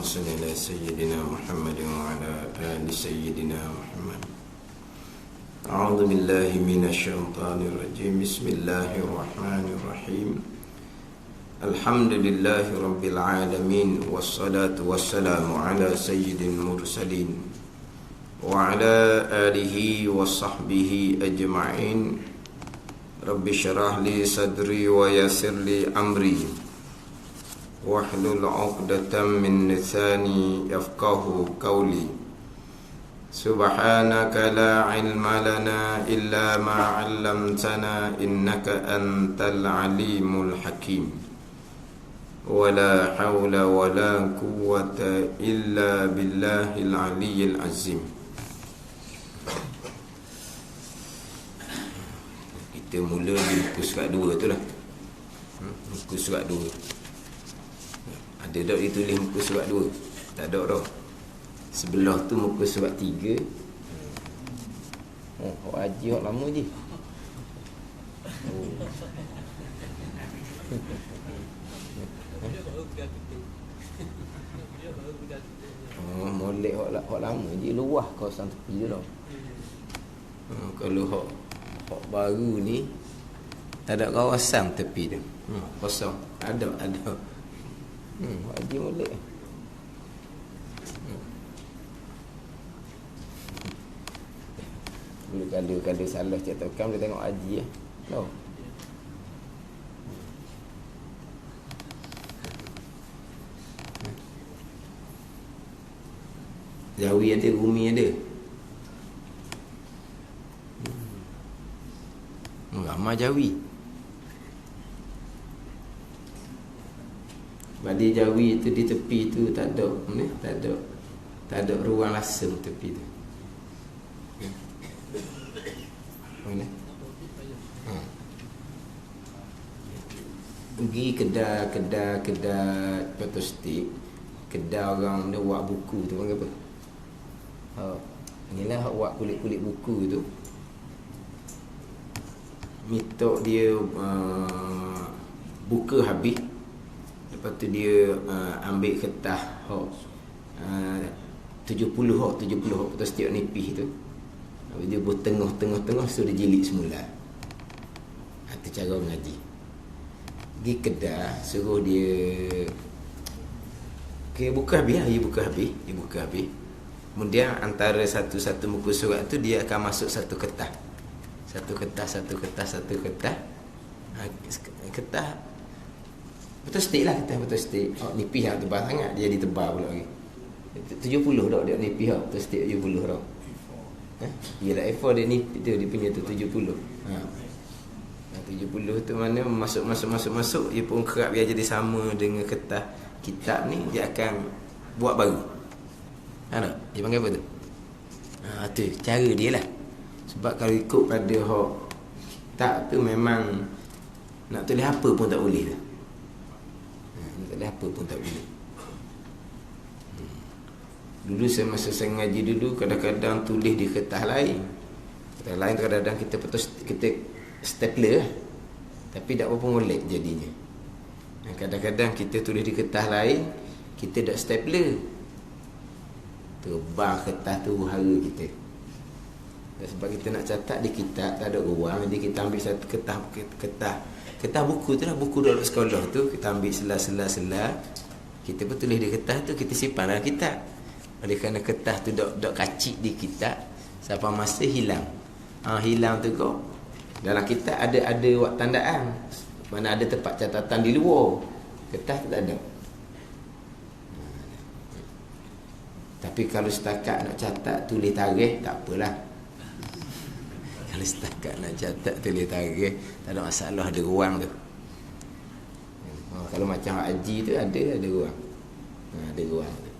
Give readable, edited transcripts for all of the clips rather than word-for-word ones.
اللهم صل على سيدنا محمد وعلى آل سيدنا محمد. أعوذ بالله من الشيطان الرجيم. بسم الله الرحمن الرحيم. الحمد لله رب العالمين، والصلاة والسلام على سيد المرسلين وعلى آله وصحبه أجمعين. رب اشرح لي صدري ويسر لي أمري واحلل عقدة من لساني يفقهوا قولي. سبحانك لا علم لنا إلا ما علمتنا إنك أنت العليم الحكيم. ولا حول ولا قوة إلا بالله العلي العظيم. Kita mula di muka surat 2 tu lah. Muka surat 2. Ada tak ditulis muka surat 2? Tak ada dah. Sebelah tu muka surat 3. Hak haji hak lama je. Molek hak lama je, luah kawasan tepi je dah. Kalau hak baru ni tak ada kawasan tepi dia. Kosong. Ada. Haji molek. Kalau salah cetakan dia tengok haji tahu. Jawi ada, Rumi ada. Ramai Jawi. Badi Jawi tu di tepi tu tak ada, tak ada ruang lasem tepi tu. Mana? Pergi kedai potostik, kedai orang dia buat buku tu panggil apa? Inilah hak buat kulit-kulit buku tu. Mitok dia buka habis. Lepas tu dia ambil kertas 70 potostik nipis tu. Habis dia buat tengah-tengah so dia jilid semula. Itu cara mengaji. Pergi kedai suruh dia buka habis. Dia buka habis. Kemudian antara satu muka surat tu dia akan masuk satu kertas. Kertas potostik lah, kertas potostik. Nipis lah tebal sangat, dia ditebal pula lagi. 70 dah dia nipis lah, potostik 70 dah. Yelah A4 dia nipis tu, dia punya tu 70. 70 tu mana masuk dia pun kerap biar jadi sama dengan kertas kitab ni, dia akan buat baru. Tak? Dia panggil apa tu? Tu cara dia lah. Sebab kalau ikut pada hak tak tu memang nak tulis apa pun tak boleh dah. Dulu masa saya ngaji dulu, kadang-kadang tulis di kertas lain. Kertas lain kadang-kadang kita stapler lah. Tapi tak apa molek jadinya. Kadang-kadang kita tulis di kertas lain, kita tak stapler. Terbang kertas tu hara kita. Sebab kita nak catat di kitab tak ada ruang, jadi kita ambil satu kertas buku tu lah, buku duduk sekolah tu, kita ambil sela-sela, kita pun tulis di kertas tu, kita simpan dalam kitab. Oleh kerana kertas tu dok kacik di kitab, sampai masa hilang. Hilang tu kau dalam kitab ada buat tandaan, mana ada tempat catatan di luar, kertas tu tak ada. Tapi kalau setakat nak catat tulis tarikh tak apalah. Kalau setakat nak catat tulis tarikh tak ada masalah, ada ruang tu. Kalau macam haji tu ada ruang. Ada ruang tu.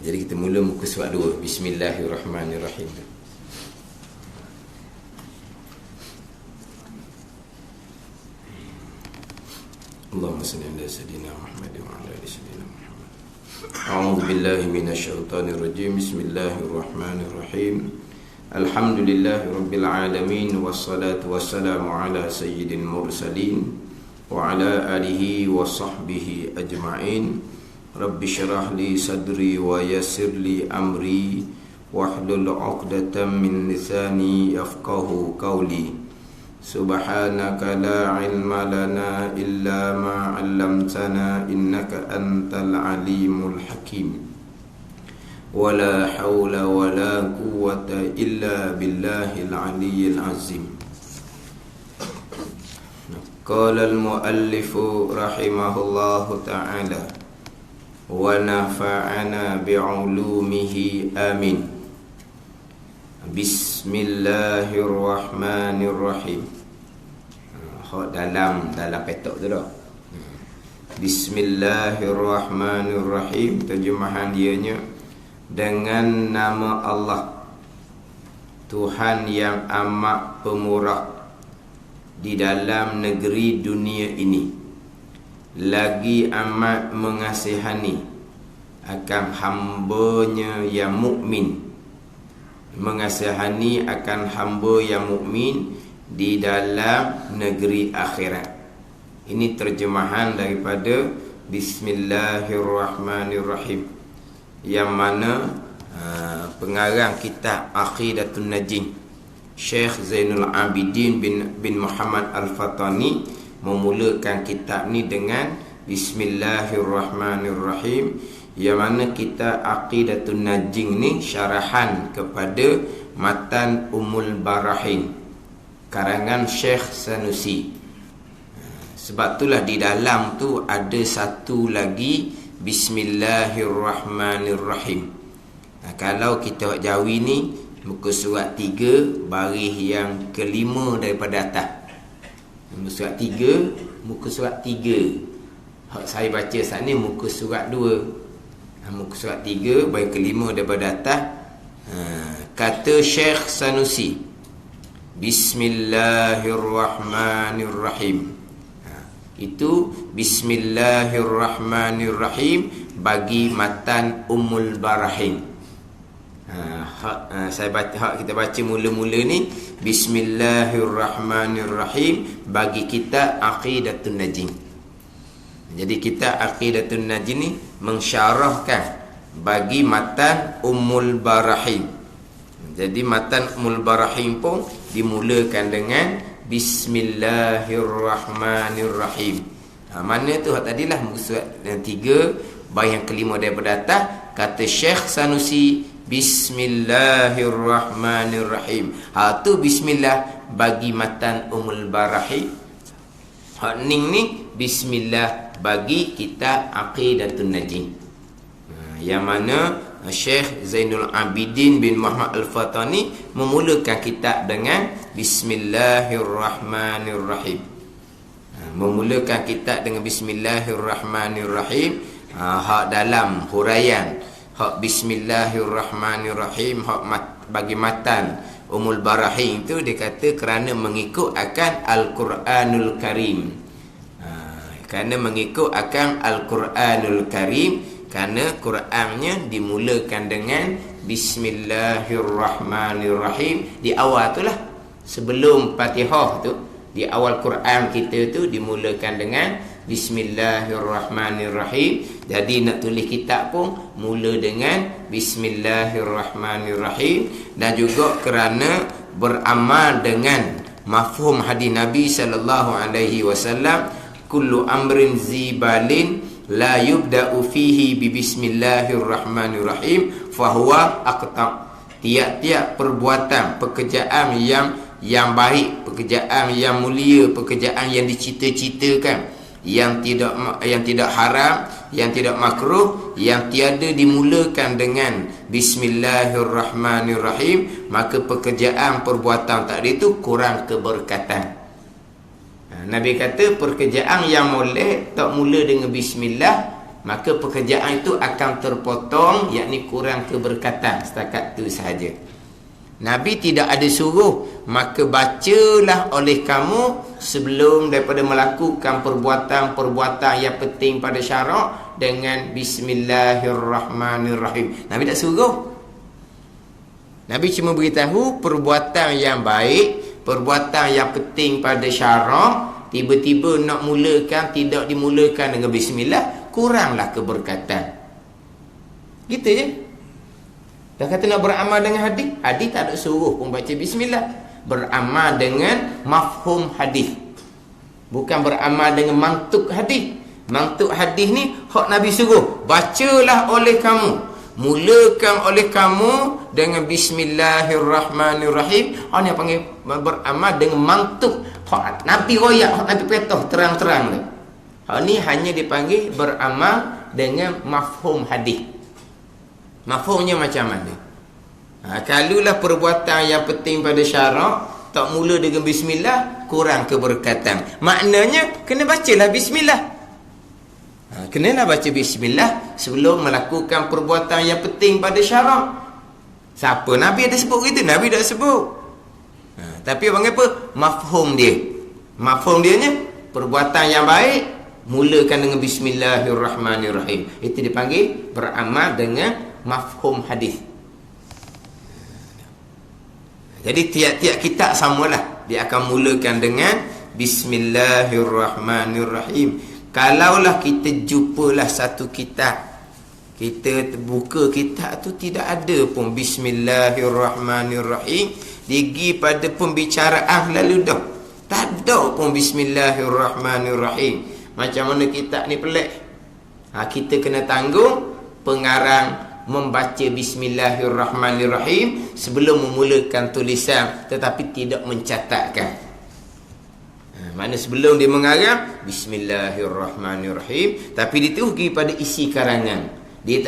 Jadi kita mula muka surat 2. Bismillahirrahmanirrahim. Allahumma salli ala sayyidina Muhammad wa ala ali sayyidina Muhammad. A'udzu billahi minasyaitonir rajim. Bismillahirrahmanirrahim. Alhamdulillahi rabbil alamin, wassalatu wassalamu ala sayyidil mursalin وعلى آله وصحبه أجمعين. رب اشرح لي صدري ويسر لي أمري واحلل عقدة من لساني يفقه قولي. سبحانك لا علم لنا إلا ما علمتنا إنك أنت العليم الحكيم. ولا حول ولا قوة إلا بالله العلي العظيم. قال المؤلف رحمه الله تعالى ونفعنا بعلومه آمين. بسم الله الرحمن الرحيم. dalam petok tu dah. Bismillahirrahmanirrahim. Terjemahan dianya, dengan nama Allah, Tuhan yang amat pemurah di dalam negeri dunia ini, lagi amat mengasihani akan hamba-Nya yang mukmin, mengasihani akan hamba yang mukmin di dalam negeri akhirat. Ini terjemahan daripada Bismillahirrahmanirrahim, yang mana pengarang kitab Aqidatun Najin, Syekh Zainul Abidin bin Muhammad Al-Fatani, memulakan kitab ni dengan Bismillahirrahmanirrahim, yang mana kitab Aqidatun Najin ni syarahan kepada matan Ummul Barahin karangan Syekh Sanusi. Sebab itulah di dalam tu ada satu lagi Bismillahirrahmanirrahim. Kalau kita Jawi ni, muka surat 3 baris yang kelima daripada atas. Muka surat 3, muka surat 3. Hak saya baca saat ni muka surat 2. Muka surat 3 baris kelima daripada atas. Kata Syekh Sanusi, Bismillahirrahmanirrahim. Itu Bismillahirrahmanirrahim bagi matan Ummul Barahin. Kita baca mula-mula ni Bismillahirrahmanirrahim bagi kitab Aqidatun Najin. Jadi kitab Aqidatun Najin ni mensyarahkan bagi matan Ummul Barahin. Jadi matan Ummul Barahin pun dimulakan dengan Bismillahirrahmanirrahim. Mana tu hak tadilah muka surat 3 baris yang kelima daripada atas. Kata Syekh Sanusi, Bismillahirrahmanirrahim. Tu bismillah bagi matan Ummul Barahin. Hak ning ni bismillah bagi kitab Aqidatun Najin. Yang mana Syekh Zainul Abidin bin Muhammad Al-Fatani memulakan kitab dengan Bismillahirrahmanirrahim. Memulakan kitab dengan Bismillahirrahmanirrahim. Hak dalam huraian hak Bismillahirrahmanirrahim, hak bagi matan Ummul Barahin tu, dia kata kerana mengikut akan Al-Quranul Karim. Kerana mengikut akan Al-Quranul Karim, kerana Qurannya dimulakan dengan Bismillahirrahmanirrahim. Di awal tu lah, sebelum Fatihah tu, di awal Quran kita tu dimulakan dengan Bismillahirrahmanirrahim. Jadi nak tulis kitab pun mula dengan Bismillahirrahmanirrahim. Dan juga kerana beramal dengan mafhum hadis Nabi SAW, kullu amrin zibalin la yubda'u fihi bi bismillahirrahmanirrahim fahuwa aqta'. Tiap-tiap perbuatan, pekerjaan yang baik, pekerjaan yang mulia, pekerjaan yang dicita-citakan, yang tidak haram, yang tidak makruh, yang tiada dimulakan dengan bismillahirrahmanirrahim, maka pekerjaan perbuatan tadi itu kurang keberkatan. Nabi kata pekerjaan yang molek tak mula dengan bismillah, maka pekerjaan itu akan terpotong, yakni kurang keberkatan. Setakat itu sahaja. Nabi tidak ada suruh, maka bacalah oleh kamu sebelum daripada melakukan perbuatan-perbuatan yang penting pada syarak dengan bismillahirrahmanirrahim. Nabi tak suruh. Nabi cuma beritahu perbuatan yang baik, perbuatan yang penting pada syarak, tiba-tiba nak mulakan tidak dimulakan dengan bismillah, kuranglah keberkatan. Gitu je. Dah kata nak beramal dengan hadis, hadis tak ada suruh pun baca bismillah. Beramal dengan mafhum hadis, bukan beramal dengan mantuk hadis. Mantuk hadis ni hak Nabi suruh, bacalah oleh kamu, mulakan oleh kamu dengan bismillahirrahmanirrahim. Hak ni panggil beramal dengan mantuk hak Nabi royak, hak Nabi petah terang-terang ni. Hak ni hanya dipanggil beramal dengan mafhum hadis. Mafhumnya macam mana? Kalulah perbuatan yang penting pada syarak tak mula dengan bismillah, kurang keberkatan. Maknanya kena bacalah bismillah. Kenalah baca bismillah sebelum melakukan perbuatan yang penting pada syarak. Siapa Nabi ada sebut gitu? Nabi tak sebut. Tapi panggil apa? Mafhum dia. Mafhum dia nya perbuatan yang baik mulakan dengan bismillahirrahmanirrahim. Itu dipanggil beramal dengan mafhum hadis. Jadi tiap-tiap kitab samalah, dia akan mulakan dengan bismillahirrahmanirrahim. Kalaulah kita jumpalah satu kitab, kita buka kitab tu tidak ada pun bismillahirrahmanirrahim, digi pada pembicaraan lalu dah tak ada pun bismillahirrahmanirrahim. Macam mana kitab ni pelik. Kita kena tanggung pengarang membaca bismillahirrahmanirrahim sebelum memulakan tulisan, tetapi tidak mencatatkan. Mana sebelum dia mengarang bismillahirrahmanirrahim, tapi dia terus pergi pada isi karangan. Dia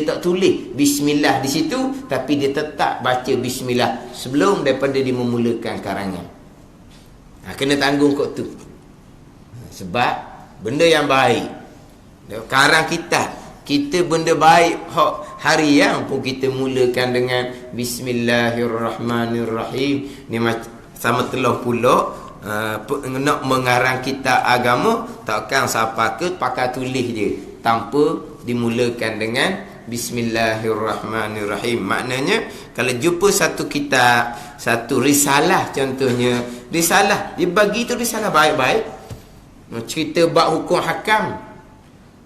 tak tulis bismillah di situ, tapi dia tetap baca bismillah sebelum daripada dia memulakan karangan. Kena tanggung kot tu. Sebab benda yang baik, karang kita benda baik hak harian pun kita mulakan dengan bismillahirrahmanirrahim. Ni sama telah pula nak mengarang kitab agama, takkan siapa ke pakai tulis je tanpa dimulakan dengan bismillahirrahmanirrahim. Maknanya kalau jumpa satu kitab, satu risalah contohnya, risalah dibagi tu risalah baik-baik, cerita bab hukum hakam.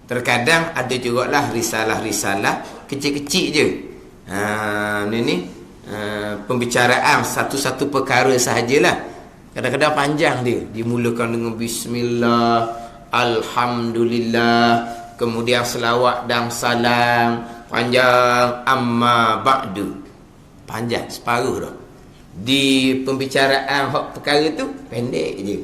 Terkadang ada jugalah risalah-risalah kecil-kecil je. Ni pembicaraan satu-satu perkara sahajalah. Kadang-kadang panjang dia, dimulakan dengan bismillah, alhamdulillah, kemudian selawat dan salam, panjang, amma ba'du, panjang separuh dah. Di pembicaraan hak perkara tu pendek je.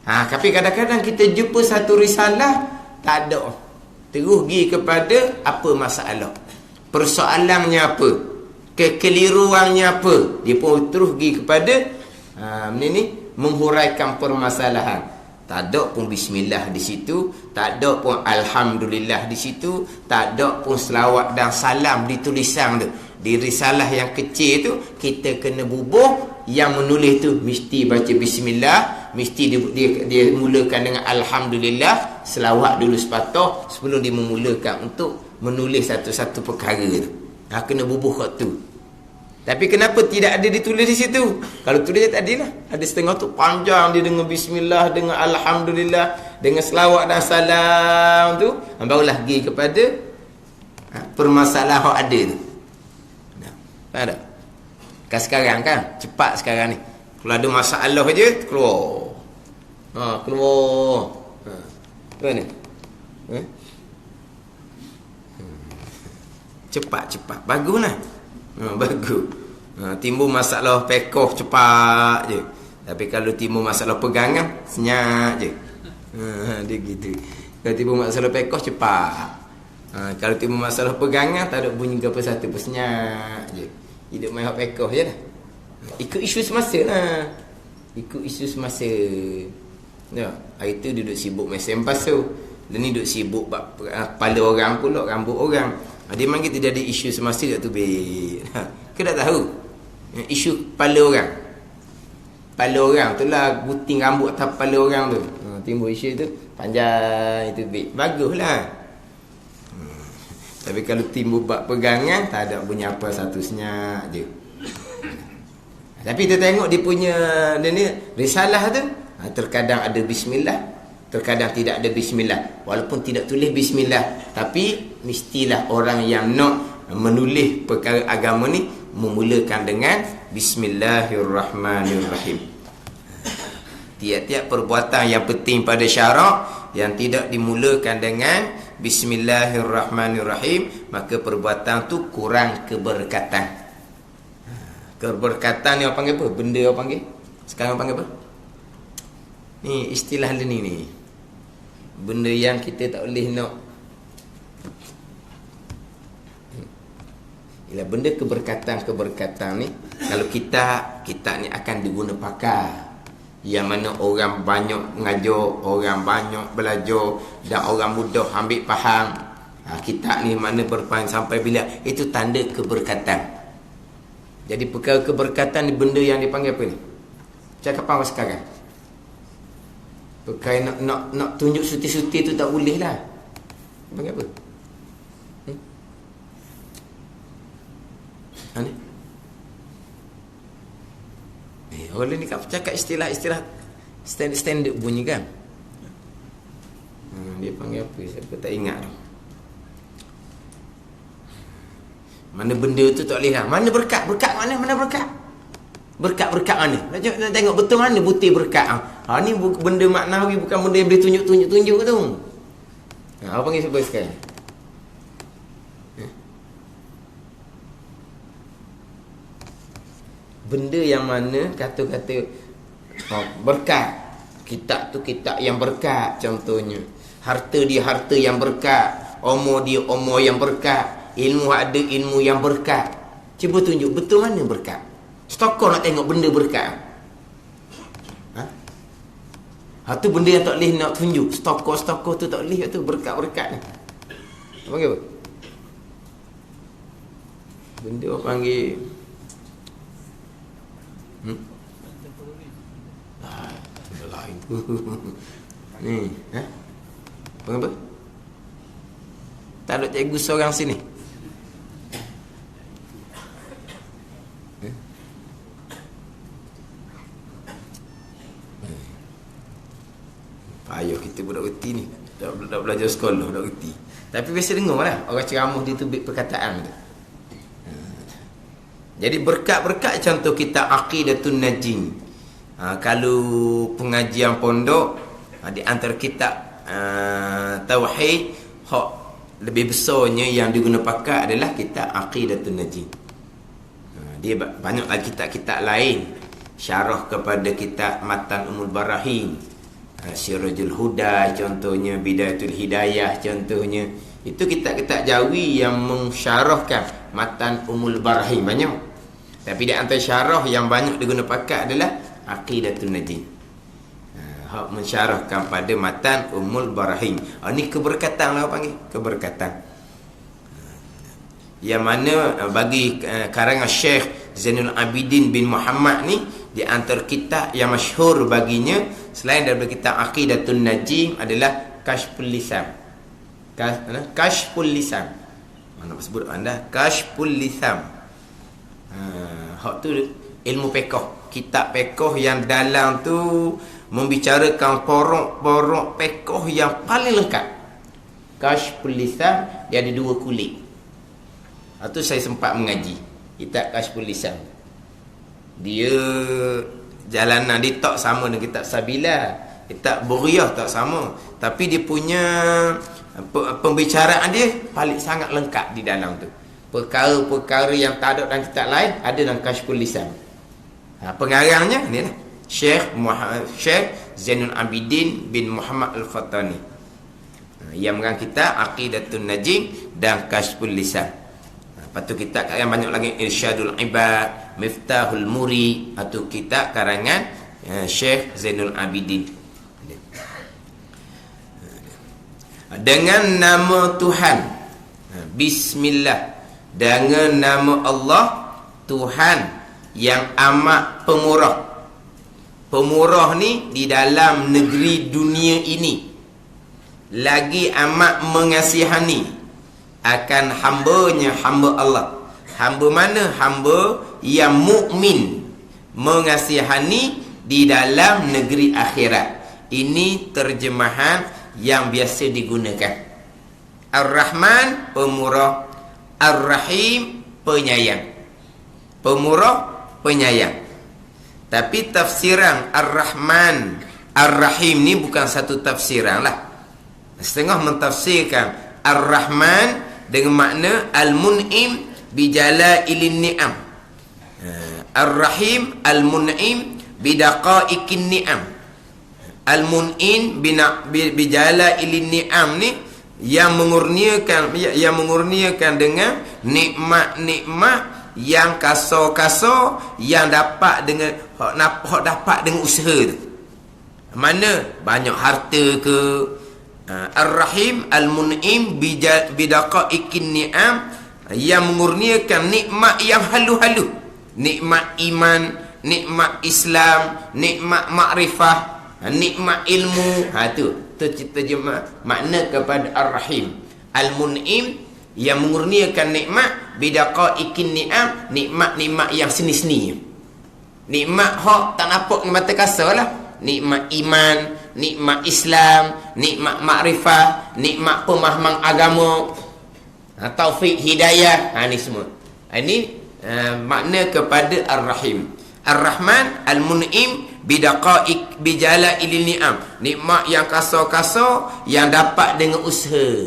Tapi kadang-kadang kita jumpa satu risalah tak ada, terus pergi kepada apa masalah, persoalannya apa, kekeliruannya apa, dia pun terus pergi kepada menghuraikan permasalahan. Tak ada pun bismillah di situ, tak ada pun alhamdulillah di situ, tak ada pun selawat dan salam di tulisan tu. Di risalah yang kecil tu kita kena bubuh, yang menulis tu mesti baca bismillah, mesti dia mulakan dengan alhamdulillah, selawat dulu sepatah sebelum dia memulakan untuk menulis satu-satu perkara tu. Kena bubuh kat tu. Tapi kenapa tidak ada ditulis di situ? Kalau tulis tak ada lah. Ada setengah tu panjang dia dengan bismillah, dengan alhamdulillah, dengan selawat dan salam tu, barulah pergi kepada permasalahan yang ada tu. Faham tak? Kan sekarang kan cepat sekarang ni, kalau ada masalah je keluar. Keluar. Apa ni? Cepat. Baguslah. Bagus. Timbul masalah pekoh cepat je. Tapi kalau timbul masalah pegangan, senyap je. Dia gitu. Kalau timbul masalah pekoh cepat. Kalau timbul masalah pegangan, tak ada bunyi apa satu, senyap je. Hidup main hak pekoh je lah. Ikut isu semasa lah. Ikut isu semasa. Ya, hari tu duduk sibuk mesin pasu. Dan ni duduk sibuk kepala orang pula, rambut orang. Dia memang kita jadi isu semasa tak tu Kita tak tahu isu kepala orang. Kepala orang tu lah, gunting rambut atas kepala orang tu. Timbul isu tu panjang, itu baguslah. Tapi kalau timbul bab pegangan, tak ada punya apa, satu senyap je. Tapi kita tengok dia punya ni risalah tu, terkadang ada bismillah, terkadang tidak ada bismillah. Walaupun tidak tulis bismillah, tapi mestilah orang yang nak menulis perkara agama ni memulakan dengan bismillahirrahmanirrahim. Tiap-tiap perbuatan yang penting pada syarak yang tidak dimulakan dengan bismillahirrahmanirrahim, maka perbuatan tu kurang keberkatan. Keberkatan ni orang panggil apa? Benda orang panggil? Sekarang orang panggil apa? Ni istilah ni. Benda yang kita tak boleh nak. Ialah benda keberkatan ni, kalau kita ni akan diguna pakar. Yang mana orang banyak mengajar, orang banyak belajar, dan orang mudah ambil faham. Kita ni mana berpanjang sampai bila, itu tanda keberkatan. Jadi perkara keberkatan ni benda yang dipanggil apa ni? Cakapan awak sekarang. Perkara nak tunjuk suti-suti tu tak boleh lah. Panggil apa? Ni? Orang ni kan cakap istilah-istilah standard bunyi kan? Dia panggil apa? Siapa tak ingat tu. Mana benda tu tak boleh lah. Mana berkat? Berkat mana? Mana berkat? Berkat mana? Nak tengok betul mana butir berkat. Ni benda maknawi, bukan benda yang boleh tunjuk tu. Apa panggil siapa sekarang? Benda yang mana kata-kata berkat. Kitab tu kitab yang berkat contohnya. Harta dia harta yang berkat. Umur dia umur yang berkat. Ilmu ada ilmu yang berkat. Cuba tunjuk betul mana berkat. Stokor nak tengok benda berkat. Tu benda yang tak boleh nak tunjuk. Stokor tu tak boleh tu berkat-berkat ni. Apa panggil apa? Benda orang panggil lain tu. Ni, apa? Tak ada cikgu seorang sini. Payah kita budak reti ni. Dah belajar sekolah, budak reti. Tapi biasa dengar lah orang ceramah dia tu perkataan tu. Jadi berkat-berkat contoh kita Aqidatun Najin. Kalau pengajian pondok, di antara kitab tauhid, hak lebih besarnya yang diguna pakar adalah kitab Aqidatun Najin. Dia banyak lagi kitab-kitab lain syarah kepada kitab Matan Ummul Barahin, Sirajul Huda contohnya, Bidayatul Hidayah contohnya. Itu kitab-kitab Jawi yang mensyarahkan Matan Ummul Barahin banyak. Tapi di antara syarah yang banyak diguna pakar adalah Aqidatun Najin. Hak mensyarahkan pada Matan Ummul Barahin. Ni keberkatan lah panggil, keberkatan. Yang mana bagi karangan Syekh Zainul Abidin bin Muhammad ni, di antara kitab yang masyhur baginya selain daripada kitab Aqidatun Najin adalah Kashful Lisan. Kashful Lisan. Mana sebut anda? Kashful Lisan. Hak tu ilmu fiqh, kitab fiqh yang dalam tu membicarakan porok-porok fiqh yang paling lengkap. Kashful Lisan dia ada 2 kulit. Itu saya sempat mengaji kitab Kashful Lisan. Dia jalanan dia tak sama dengan kitab Sabila, kitab Buriyah tak sama, tapi dia punya pembicaraan dia paling sangat lengkap di dalam tu. Perkara-perkara yang tak ada dalam kitab lain ada dalam Kashful Lisan. Pengarangnya ni lah, Syekh Zainul Abidin bin Muhammad Al-Khattani, yang mengarang kitab Aqidatun Najin dan Kashful Lisan. Lepas tu kitab yang banyak lagi, Irsyadul Ibad, Miftahul Muri, atau kitab karangan Syekh Zainul Abidin. Dengan nama Tuhan, Bismillah, dengan nama Allah, Tuhan yang amat pemurah. Pemurah ni di dalam negeri dunia ini, lagi amat mengasihani akan hambanya, hamba Allah. Hamba mana? Hamba yang mukmin mengasihani di dalam negeri akhirat. Ini terjemahan yang biasa digunakan. Ar-Rahman, pemurah. Ar-Rahim, penyayang. Pemurah, penyayang. Tapi tafsiran Ar-Rahman, Ar-Rahim ni bukan satu tafsiran lah. Setengah mentafsirkan Ar-Rahman dengan makna Al-Mun'im bijalailin ni'am. Ar-Rahim, Al-Mun'im bidaqaikin ni'am. Al-Mun'in bijalailin ni'am ni yang mengurniakan dengan nikmat-nikmat yang kasar-kasar yang dapat dengan hak dapat dengan usaha tu. Mana banyak harta ke. Ar-Rahim, Al-Mun'im bidaqaikin ni'am, yang mengurniakan nikmat yang halu-halu. Nikmat iman, nikmat Islam, nikmat makrifah, nikmat ilmu. Tu terjemah makna kepada Ar-Rahim. Al-Mun'im, yang mengurniakan nikmat, bidaqaikin ni'am, nikmat-nikmat yang seni-seni. Nikmat hak tak nampak dengan mata kasar lah. Nikmat iman, nikmat Islam, nikmat makrifah, nikmat pemahaman agama, taufik hidayah. Ni semua. Ini makna kepada Ar-Rahim. Ar-Rahman, Al-Mun'im bidaqaik bijalailil ni'am, nikmat yang kasar-kasar yang dapat dengan usaha.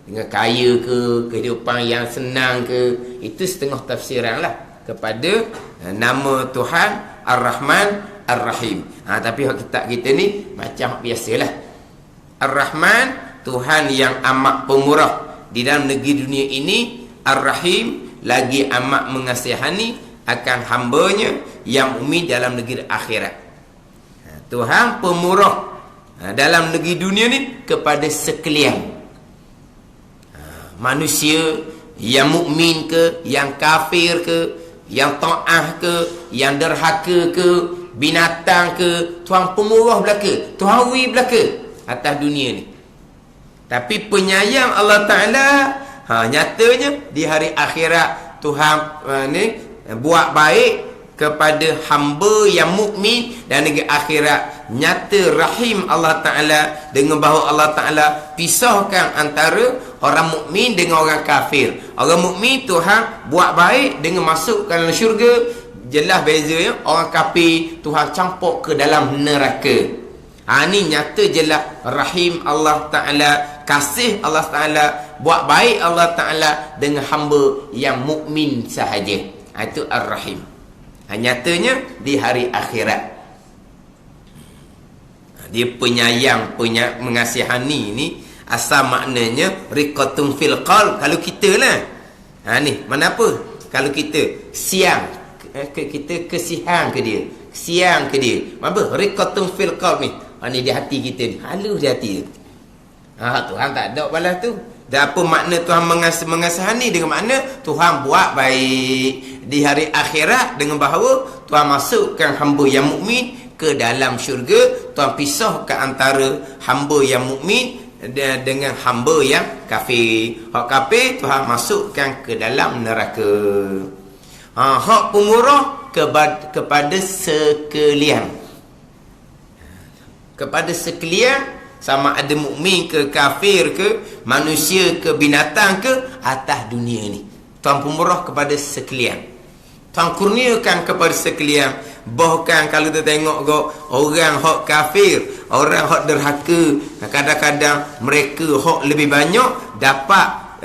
Dengan kaya ke, kehidupan yang senang ke. Itu setengah tafsiran lah kepada nama Tuhan Ar-Rahman, Ar-Rahim. Tapi kitab kita ni macam biasalah. Ar-Rahman, Tuhan yang amat pemurah di dalam negeri dunia ini. Ar-Rahim, lagi amat mengasihani akan hambanya yang mukmin dalam negeri akhirat. Tuhan pemurah dalam negeri dunia ni kepada sekalian manusia, yang mukmin ke, yang kafir ke, yang taat ke, yang derhaka ke, binatang ke. Tuhan pemurah belaka, Tuhan wi belaka atas dunia ni. Tapi penyayang Allah Ta'ala, nyatanya di hari akhirat Tuhan ni buat baik kepada hamba yang mukmin dan negeri akhirat. Nyata rahim Allah Ta'ala dengan bahawa Allah Ta'ala pisahkan antara orang mukmin dengan orang kafir. Orang mukmin Tuhan buat baik dengan masuk ke dalam syurga. Jelas bezanya. Orang kafir Tuhan campur ke dalam neraka. Ni nyata jelas rahim Allah Ta'ala, kasih Allah Ta'ala, buat baik Allah Ta'ala dengan hamba yang mukmin sahaja. Itu Ar-Rahim. Nyatanya di hari akhirat. Dia penyayang, mengasihani ni asal maknanya riqatun fil qalb. Kalau kita lah ni mana apa, kalau kita siang kita kesihan ke dia, siang ke dia, apa riqatun fil qalb ni. Ni di hati kita ni, halus di hati dia. Tuhan tak ada balas tu. Dan apa makna Tuhan mengasihani? Dengan makna Tuhan buat baik di hari akhirat dengan bahawa Tuhan masukkan hamba yang mukmin ke dalam syurga. Tuhan pisahkan antara hamba yang mukmin dengan hamba yang kafir. Hak kafir Tuhan masukkan ke dalam neraka. Hak pemurah kepada sekalian. Kepada sekalian, sama ada mukmin ke, kafir ke, manusia ke, binatang ke, atas dunia ni. Tuhan pemurah kepada sekalian. Tuhan kurniakan kepada sekalian. Bahkan kalau kita tengok orang hak kafir, orang hak derhaka, kadang-kadang mereka hak lebih banyak dapat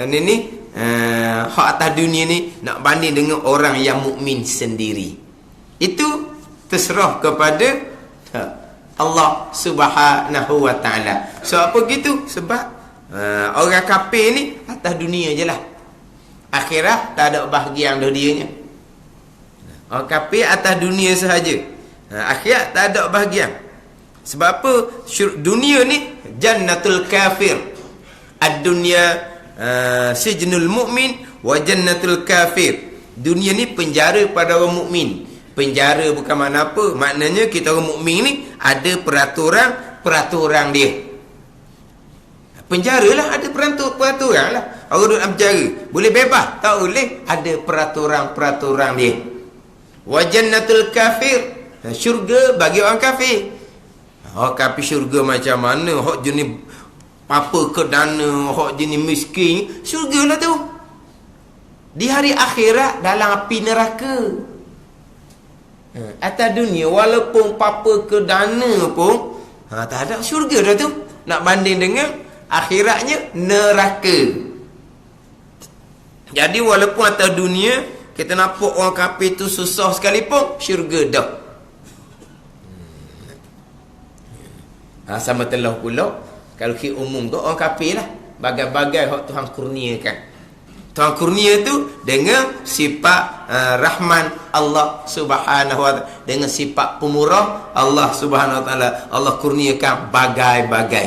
hak atas dunia ni nak banding dengan orang yang mukmin sendiri. Itu terserah kepada Allah Subhanahu wa Ta'ala. Sebab apa gitu? Sebab orang kafir ni atas dunia je lah. Akhirat tak ada bahagian dah dianya. Orang kafir atas dunia sahaja. Akhirat tak ada bahagian. Sebab apa? Dunia ni jannatul kafir. Ad-dunya sijnul mu'min wa jannatul kafir. Dunia ni penjara pada orang mukmin. Penjara bukan makna apa? Maknanya kita orang mukmin ni ada peraturan dia. Penjara lah, ada peraturan lah. Orang duduk dalam penjara boleh bebas? Tak boleh. Ada peraturan dia. Wa jannatul kafir, syurga bagi orang kafir. Kafir syurga macam mana? Hak jenis apa ke dana, hak jenis miskin, syurga lah tu. Di hari akhirat dalam api neraka. Atas dunia walaupun papa ke dana pun tak ada syurga dah tu. Nak banding dengan akhiratnya neraka. Jadi walaupun atas dunia kita nampak orang kafir tu susah sekalipun, syurga dah. Sama telah pula kalau kita umum tu orang kafir lah, bagai-bagai hak Tuhan kurniakan. Tuhan kurnia tu dengan sifat Rahman Allah Subhanahu wa taala, dengan sifat pemurah Allah Subhanahu wa taala. Allah kurniakan bagai-bagai.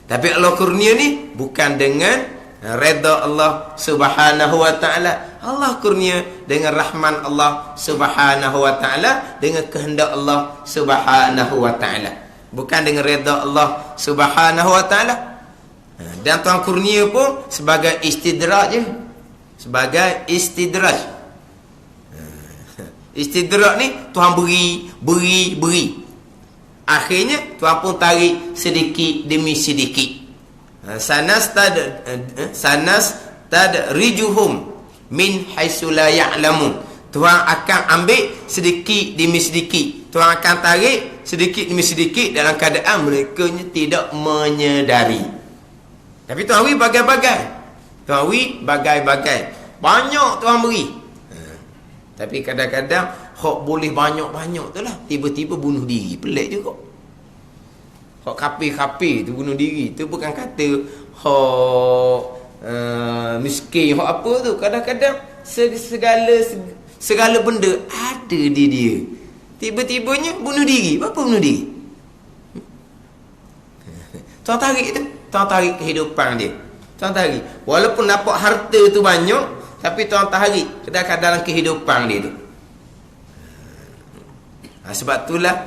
Tapi Allah kurnia ni bukan dengan redha Allah Subhanahu wa taala. Allah kurnia dengan rahman Allah Subhanahu wa taala, dengan kehendak Allah Subhanahu wa taala, bukan dengan redha Allah Subhanahu wa taala. Dan Tuhan kurnia pun sebagai istidraj je. Sebagai istidraj. Istidraj ni Tuhan beri. Akhirnya Tuhan pun tarik sedikit demi sedikit. Sanas tadrijuhum min haitsu la ya'lamun. Tuhan akan ambil sedikit demi sedikit. Tuhan akan tarik sedikit demi sedikit dalam keadaan mereka tidak menyedari. Tapi Tuhan beri bagai-bagai. Tuhan beri bagai-bagai. Banyak Tuhan beri. Tapi kadang-kadang hak boleh banyak-banyak tu lah, tiba-tiba bunuh diri. Pelik juga. Hak kafir-kafir tu bunuh diri. Tu bukan kata hak miskin, hak apa tu. Kadang-kadang segala benda ada di dia. Tiba-tibanya bunuh diri. Apa bunuh diri? Tuhan tarik tu. Tuhan tarik kehidupan dia. Tuhan tarik. Walaupun dapat harta tu banyak, tapi Tuhan tarik dalam kehidupan dia tu. Sebab itulah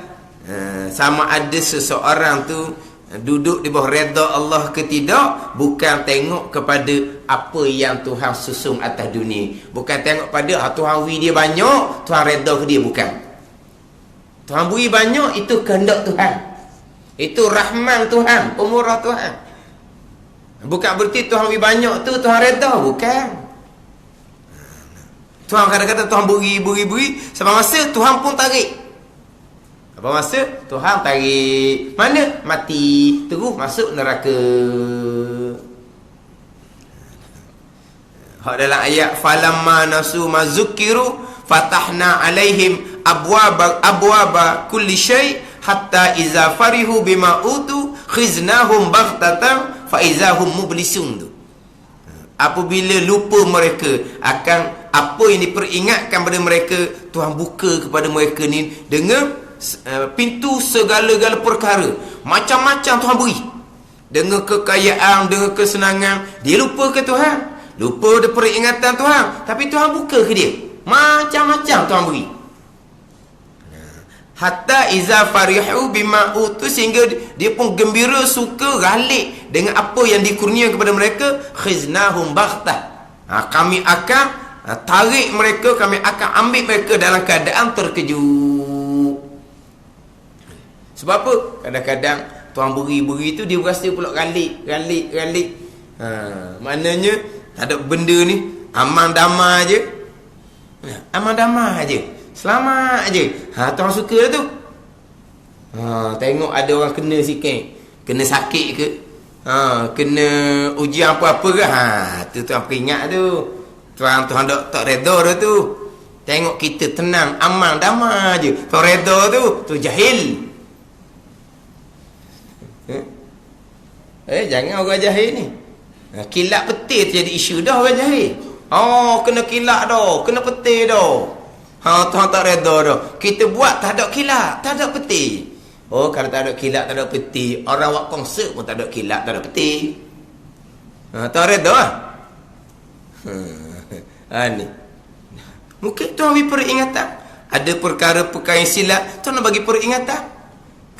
sama ada seseorang tu duduk di bawah redha Allah ke tidak, bukan tengok kepada apa yang Tuhan susung atas dunia. Bukan tengok pada Tuhan beri dia banyak, Tuhan redha ke dia, bukan. Tuhan beri banyak, itu kehendak Tuhan. Itu rahman Tuhan, pemurah Tuhan. Bukan berarti Tuhan beri banyak tu Tuhan redha, bukan. Tuhan kadang-kadang Tuhan beri sampai masa Tuhan pun tarik. Apa masa Tuhan tarik, mana? Mati, terus masuk neraka. Hak dalam ayat falamma nasu mazukiru fatahna alaihim abwaba kulli syai hatta iza farihu bima utu khiznahum baghtatan fa izahum mublisun. Apabila lupa mereka akan apa yang diperingatkan pada mereka, Tuhan buka kepada mereka ni dengan pintu segala-gala perkara. Macam-macam Tuhan beri. Dengan kekayaan, dengan kesenangan. Dia lupa ke Tuhan? Lupa ada peringatan Tuhan. Tapi Tuhan buka ke dia? Macam-macam Tuhan beri. Hatta iza farihu bima utu, sehingga dia pun gembira, suka, galik dengan apa yang dikurnia kepada mereka. Khiznahum baghtah. Kami akan tarik mereka, kami akan ambil mereka dalam keadaan terkejut. Sebab apa? Kadang-kadang Tuhan beri tu dia rasa pula galik. Maknanya tak ada benda ni, aman damai je. Aman damai je, selamat je. Tuhan suka lah tu. Tengok ada orang kena sikit, kena sakit ke, kena ujian apa-apa ke, tu Tuhan peringat tu. Tuhan tak redha dah tu. Tengok kita tenang, aman, damai je, Tuhan redha tu jahil. Jangan orang jahil ni. Kilat petir jadi isu dah orang jahil. Kena kilat dah, kena petir dah. Tuhan tak redha dah. Kita buat tak ada kilat, tak ada petir. Kalau tak ada kilat, tak ada petir, orang buat konsert pun tak ada kilat, tak ada petir. Tak redha lah. Ni mungkin Tuhan beri peringatan. Ada perkara-perkara yang silap, Tuhan nak bagi peringatan.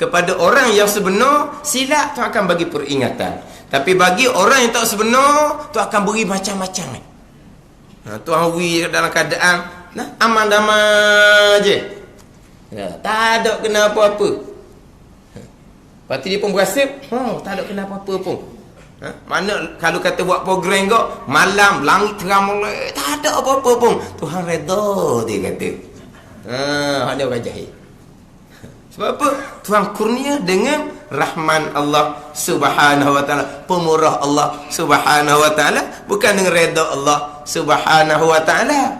Kepada orang yang sebenar, silap, Tuhan akan bagi peringatan. Tapi bagi orang yang tak sebenar, Tuhan akan beri macam-macam. Tuhan beri dalam keadaan Nah, aman damai je. Tak ada kena apa-apa. Lepas tu dia pun berasa, tak ada kena apa-apa pun. Mana kalau kata buat program kau, malam, langit terang, tak ada apa-apa pun. Tuhan redha, dia kata. Ada orang jahil. Sebab apa? Tuhan kurnia dengan rahman Allah Subhanahu wa taala, pemurah Allah Subhanahu wa taala, bukan dengan redha Allah Subhanahu wa taala.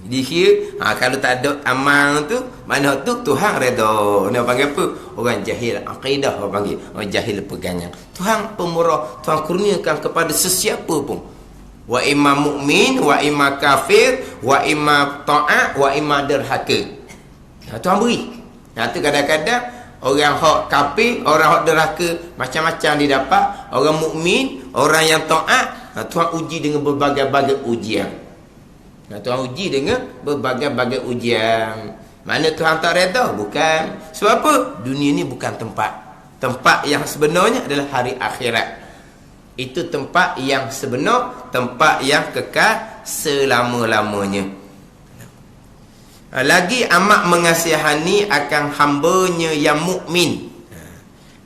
Jadi kalau tak ada amal tu, mana tu Tuhan redha. Dia panggil apa? Orang jahil akidah, orang panggil. Orang jahil pegangan. Tuhan pemurah, Tuhan kurniakan kepada sesiapa pun. Wa imma mukmin, wa imma kafir, wa imma ta'at, wa imma derhaka. Tuhan beri. Tu kadang-kadang orang hak kafir, orang hak derhaka, macam-macam dia dapat. Orang mukmin, orang yang ta'at, Tuhan uji dengan berbagai-bagai ujian. Tuhan uji dengan berbagai-bagai ujian. Mana Tuhan tak redha? Bukan. Sebab apa? Dunia ni bukan tempat. Tempat yang sebenarnya adalah hari akhirat. Itu tempat yang sebenar, tempat yang kekal selama-lamanya. Lagi amat mengasihani akan hambanya yang mukmin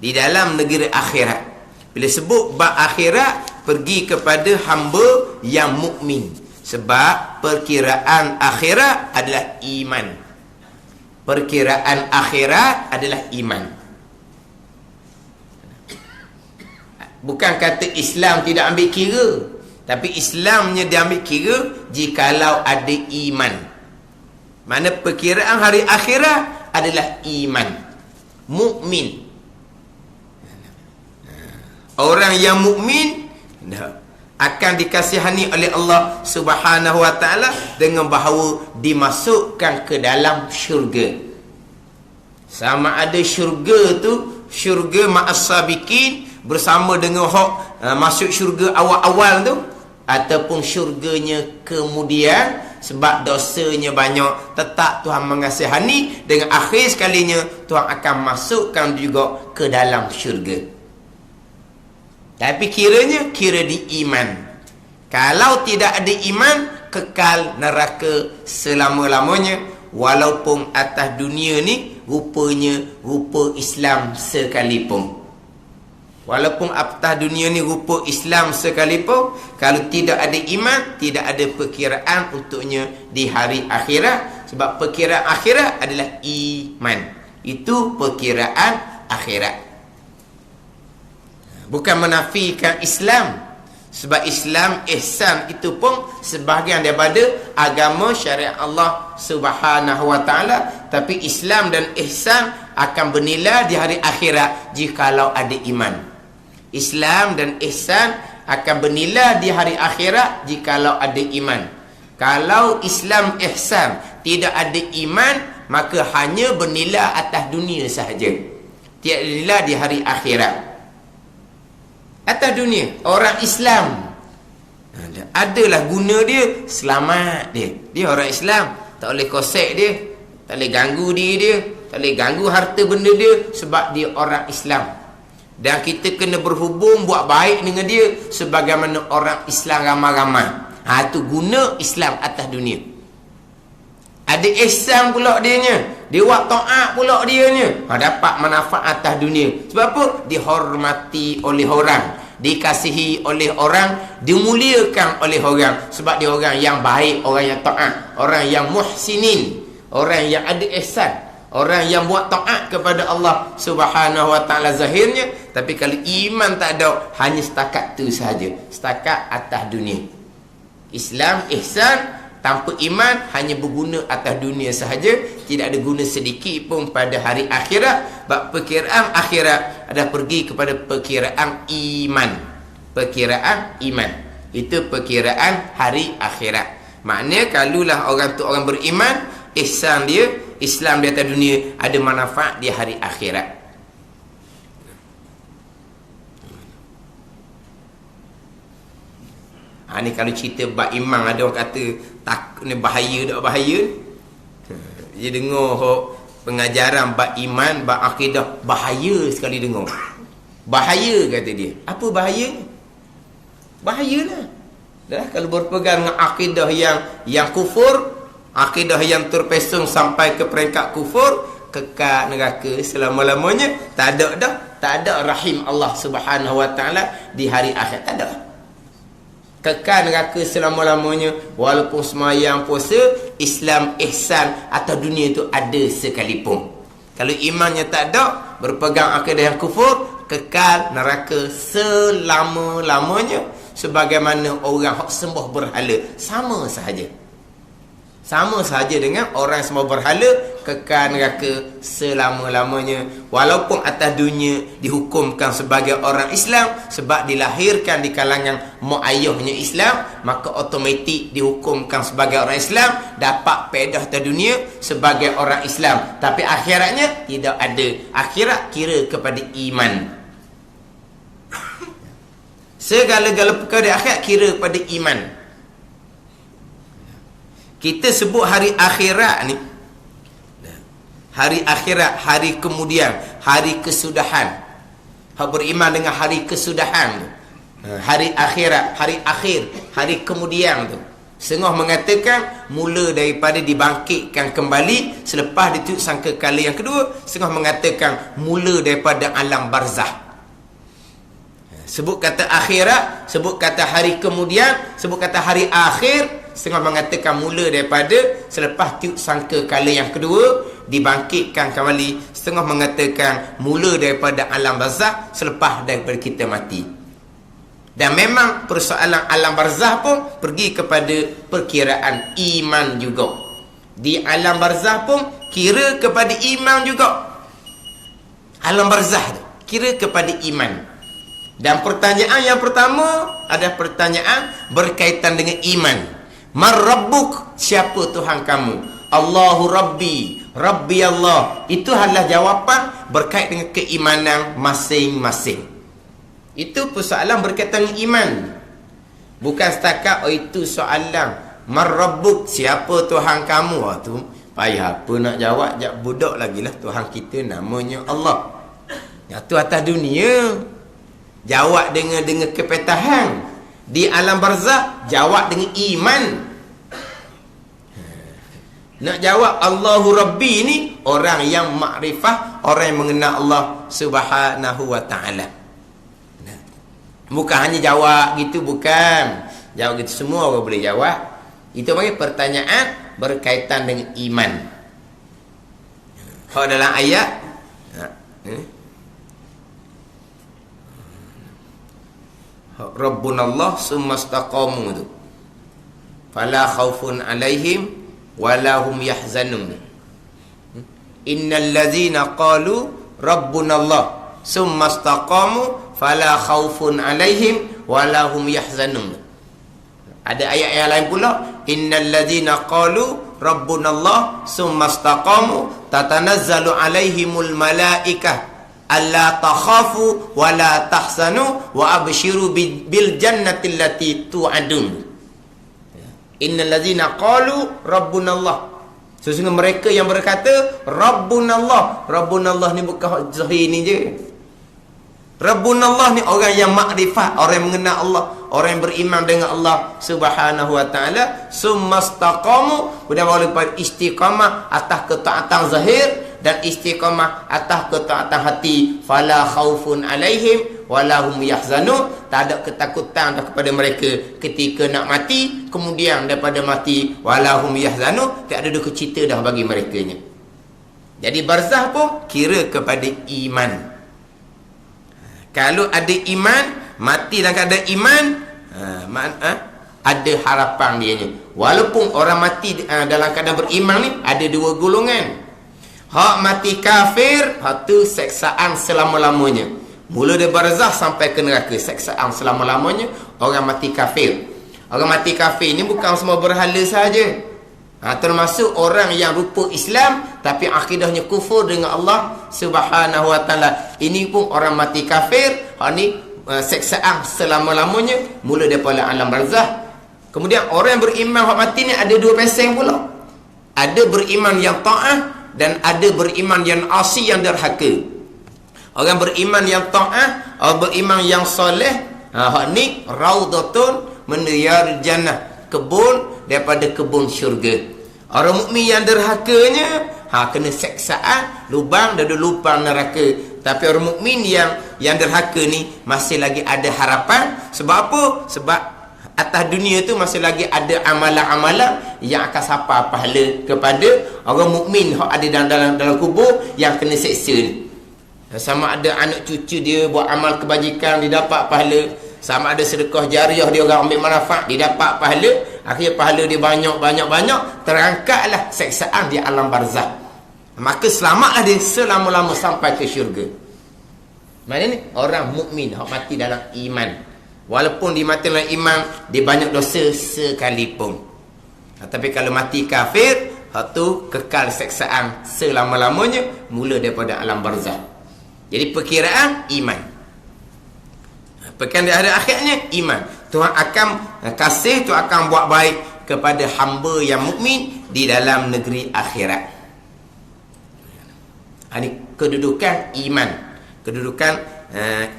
di dalam negeri akhirat. Bila sebut bab akhirat, pergi kepada hamba yang mukmin. Sebab perkiraan akhirat adalah iman. Perkiraan akhirat adalah iman. Bukan kata Islam tidak ambil kira, tapi Islamnya dia ambil kira jikalau ada iman. Mana perkiraan hari akhirat adalah iman. Mukmin. Orang yang mukmin akan dikasihani oleh Allah Subhanahu wa taala dengan bahawa dimasukkan ke dalam syurga. Sama ada syurga tu syurga ma'as sabiqin, bersama dengan hak masuk syurga awal-awal tu, ataupun syurganya kemudian sebab dosanya banyak, tetap Tuhan mengasihani dengan akhir sekalinya Tuhan akan masukkan juga ke dalam syurga. Tapi kiranya kira di iman. Kalau tidak ada iman, kekal neraka selama-lamanya. Walaupun atas dunia ni rupanya rupa Islam sekalipun. Walaupun atas dunia ni rupa Islam sekalipun, kalau tidak ada iman, tidak ada perkiraan untuknya di hari akhirat. Sebab perkiraan akhirat adalah iman. Itu perkiraan akhirat. Bukan menafikan Islam. Sebab Islam, ihsan itu pun sebahagian daripada agama syariat Allah Subhanahu wa taala. Tapi Islam dan ihsan akan bernilai di hari akhirat jikalau ada iman. Islam dan ihsan akan bernilai di hari akhirat jikalau ada iman. Kalau Islam ihsan tidak ada iman, maka hanya bernilai atas dunia sahaja. Tiada nilai di hari akhirat. Atas dunia, orang Islam adalah guna dia, selamat dia. Dia orang Islam, tak boleh kosek dia, tak boleh ganggu diri dia, tak boleh ganggu harta benda dia, sebab dia orang Islam. Dan kita kena berhubung, buat baik dengan dia sebagaimana orang Islam ramai-ramai. Itu guna Islam atas dunia. Ada ihsan pula dianya, dia buat taat pula dianya, dapat manfaat atas dunia. Sebab apa? Dihormati oleh orang, dikasihi oleh orang, dimuliakan oleh orang. Sebab dia orang yang baik, orang yang taat, orang yang muhsinin, orang yang ada ihsan, orang yang buat taat kepada Allah Subhanahu wa taala zahirnya. Tapi kalau iman tak ada, hanya setakat tu sahaja, setakat atas dunia. Islam ihsan tanpa iman hanya berguna atas dunia sahaja, tidak ada guna sedikit pun pada hari akhirat. Sebab perkiraan akhirat ada pergi kepada perkiraan iman. Perkiraan iman itu perkiraan hari akhirat. Maknanya kalaulah orang tu orang beriman, ihsan dia, Islam di atas dunia, ada manfaat di hari akhirat. Ni kalau cerita bab iman, ada orang kata takut ni bahaya tak bahaya. Dia dengar pengajaran bab iman, bab akidah, bahaya sekali dengar. Bahaya kata dia. Apa bahaya? Bahayalah. Dah kalau berpegang dengan akidah yang kufur, akidah yang terpesong sampai ke peringkat kufur, kekal neraka selama-lamanya. Tak ada dah. Tak ada rahim Allah Subhanahu Wa Taala di hari akhir. Tak ada. Kekal neraka selama-lamanya, walaupun semayang, puasa, Islam, ihsan atau dunia itu ada sekalipun. Kalau imannya tak ada, berpegang akidah yang kufur, kekal neraka selama-lamanya. Sebagaimana orang yang sembah berhala, sama sahaja. Sama sahaja dengan orang yang sembah berhala, kekal neraka selama-lamanya. Walaupun atas dunia dihukumkan sebagai orang Islam, sebab dilahirkan di kalangan mak ayahnya Islam, maka automatik dihukumkan sebagai orang Islam, dapat pedah atas dunia sebagai orang Islam. Tapi akhiratnya tidak ada. Akhirat kira kepada iman. Segala-gala perkara di akhirat kira kepada iman. Kita sebut hari akhirat ni, hari akhirat, hari kemudian, hari kesudahan. Hak beriman dengan hari kesudahan tu, hari akhirat, hari akhir, hari kemudian tu, setengah mengatakan mula daripada dibangkitkan kembali selepas ditiup sangkakala yang kedua. Setengah mengatakan mula daripada alam barzah. Sebut kata akhirat, sebut kata hari kemudian, sebut kata hari akhir. Setengah mengatakan mula daripada selepas tiup sangkakala yang kedua, dibangkitkan kembali. Setengah mengatakan mula daripada alam barzah, selepas daripada kita mati. Dan memang persoalan alam barzah pun pergi kepada perkiraan iman juga. Di alam barzah pun kira kepada iman juga. Alam barzah tu kira kepada iman. Dan pertanyaan yang pertama adalah pertanyaan berkaitan dengan iman. Man Rabbuk? Siapa Tuhan kamu? Allahu Rabbi. Rabbi Allah. Itu adalah jawapan berkait dengan keimanan masing-masing. Itu persoalan berkaitan dengan iman. Bukan setakat itu soalan Man Rabbuk? Siapa Tuhan kamu? Tu payah apa nak jawab. Jak budak lagi lah. Tuhan kita namanya Allah. Itu atas dunia. Jawab dengan kepetahan. Di alam barzah jawab dengan iman. Nak jawab Allahu Rabbi ni, orang yang makrifah, orang yang mengenal Allah Subhanahu Wa Taala. Bukan hanya jawab gitu, bukan. Jawab gitu semua orang boleh jawab. Itu panggil pertanyaan berkaitan dengan iman. Kalau dalam ayat Rabbunallah summa istaqamu tu, fala khaufun alaihim wala hum yahzanun. Innal ladzina qalu Rabbunallah summa istaqamu fala khaufun alaihim wala hum yahzanun. Ada ayat yang lain pula, innal ladzina qalu Rabbunallah summa istaqamu tatanazzalu alaihimul malaikah alla takhafu wa la tahzanu wa abshiru bil jannati allati tu'adun. Innal ladzina qalu rabbunallah. Sesungguhnya mereka yang berkata rabbunallah. Rabbunallah ni bukan zahir ni je. Rabbunallah ni orang yang makrifat, orang yang mengenal Allah, orang yang beriman dengan Allah Subhanahu Wa Taala. Summastaqamu, kemudian walaupun istiqamah atas ketaatan zahir dan istiqamah atas ketaatan hati, fala khaufun alaihim wala hum yahzanun. Tak ada ketakutan kepada mereka ketika nak mati, kemudian daripada mati wala hum yahzanun, tak ada duka cita dah bagi merekanya. Jadi barzah pun kira kepada iman. Kalau ada iman, mati dalam keadaan iman, ada harapan dianya. Walaupun orang mati dalam keadaan beriman ni ada dua golongan. Hak mati kafir, hak tu seksaan selama-lamanya. Mula dari barzah sampai ke neraka, seksaan selama-lamanya orang mati kafir. Orang mati kafir ni bukan semua berhala saja. Termasuk orang yang rupa Islam tapi akidahnya kufur dengan Allah Subhanahu Wa Taala. Ini pun orang mati kafir. Hak ni seksaan selama-lamanya mula daripada alam barzah. Kemudian orang yang beriman hak mati ni ada dua peseng pula. Ada beriman yang taat dan ada beriman yang asi, yang derhaka. Orang beriman yang taat, orang beriman yang soleh, Hak ni raudhatun min riyadil jannah, kebun daripada kebun syurga. Orang mukmin yang derhakanya kena seksaan, lubang dan lubang neraka. Tapi orang mukmin yang derhaka ni masih lagi ada harapan. Sebab apa? Sebab atas dunia tu masih lagi ada amalan-amalan yang akan sapa pahala kepada orang mukmin yang ada dalam kubur yang kena seksa ni. Sama ada anak cucu dia buat amal kebajikan, dia dapat pahala. Sama ada sedekah jariah, dia orang ambil manfaat, dia dapat pahala. Akhirnya pahala dia banyak, terangkatlah seksaan di alam barzah. Maka selamatlah dia selama-lama sampai ke syurga. Maknanya orang mukmin yang mati dalam iman, walaupun dia mati dalam iman, dia banyak dosa sekalipun. Tapi kalau mati kafir, hak tu kekal seksaan selama-lamanya, mula daripada alam barzah. Jadi perkiraan iman. Pekan di hari akhirnya iman. Tuhan akan kasih, Tuhan akan buat baik kepada hamba yang mukmin di dalam negeri akhirat. Ini kedudukan iman, kedudukan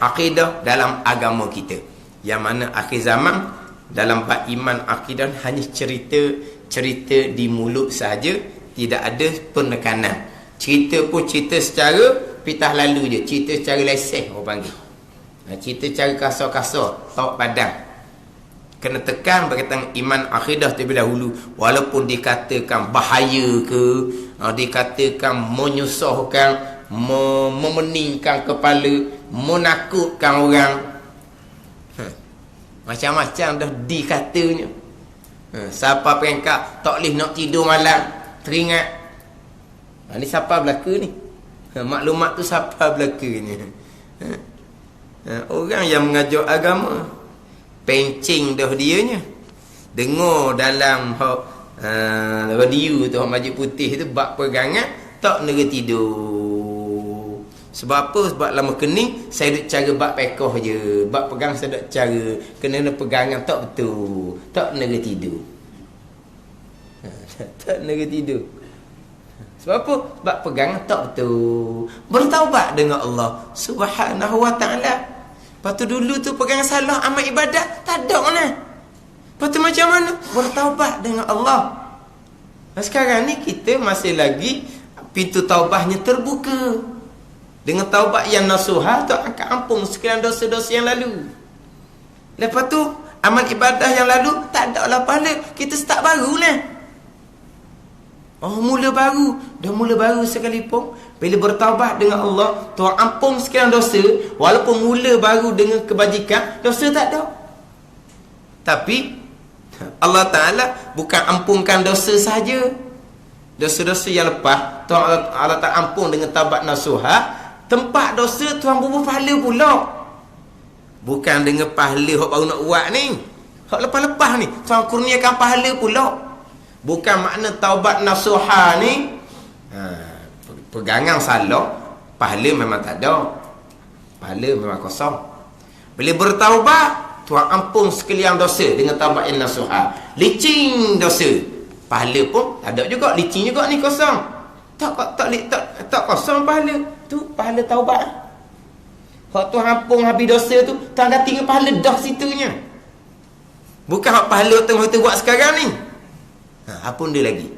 akidah dalam agama kita. Yang mana akhir zaman dalam bab iman akidah hanya cerita di mulut saja, tidak ada penekanan. Cerita pun cerita secara pitah lalu je, cerita secara leseh orang panggil. Cerita secara kasar-kasar, tawak padang. Kena tekan berkaitan iman akidah terlebih dahulu. Walaupun dikatakan bahaya ke, dikatakan menyusahkan, memeningkan kepala, menakutkan orang, macam-macam dah dikatanya. Siapa peringkat tak boleh nak tidur malam, teringat. Ni siapa belaka ni? Maklumat tu siapa belaka ni? Orang yang mengajar agama, pencing dah dianya. Dengar dalam radio tu, Masjid Putih tu, bab pegangan tak nera tidur. Sebab apa? Sebab lama kening, saya duk cara bab pekoh je. Bab pegang saya duk cara. Kena pegangan tak betul, tak nera tidur. Tak nera tidur. Sebab apa? Sebab pegangan tak betul. Bertaubat dengan Allah Subhanahu wa ta'ala. Lepas tu dulu tu pegangan salah amal ibadat, tak ada mana. Lepas tu macam mana? Bertaubat dengan Allah. Sekarang ni kita masih lagi pintu taubahnya terbuka. Dengan taubat yang nasuhah, tu akan ampun sekalian dosa-dosa yang lalu. Lepas tu amal ibadah yang lalu tak ada lah pahala. Kita start baru lah. Mula baru. Dah mula baru sekalipun, bila bertaubat dengan Allah, Tuhan ampun sekalian dosa. Walaupun mula baru dengan kebajikan, dosa tak ada. Tapi Allah Ta'ala bukan ampunkan dosa sahaja. Dosa-dosa yang lepas Tuhan Allah Ta'ala ampun dengan taubat nasuhah. Tempat dosa Tuhan beri pahala pula. Bukan dengan pahala hak baru nak buat ni, hak lepas-lepas ni Tuhan kurniakan pahala pula. Bukan makna taubat nasuhah ni pegangan salah, pahala memang tak ada, pahala memang kosong. Bila bertaubat, Tuhan ampun sekalian dosa dengan taubat yang nasuhah. Licin dosa, pahala pun tak ada juga, licin juga ni kosong. Tak kosong pahala tu, pahala taubat. Hak Tuhan ampun habis dosa tu, Tuhan dah tinggal pahala dah situnya. Bukan hak pahala tengah kita buat sekarang ni. Ampun dia lagi.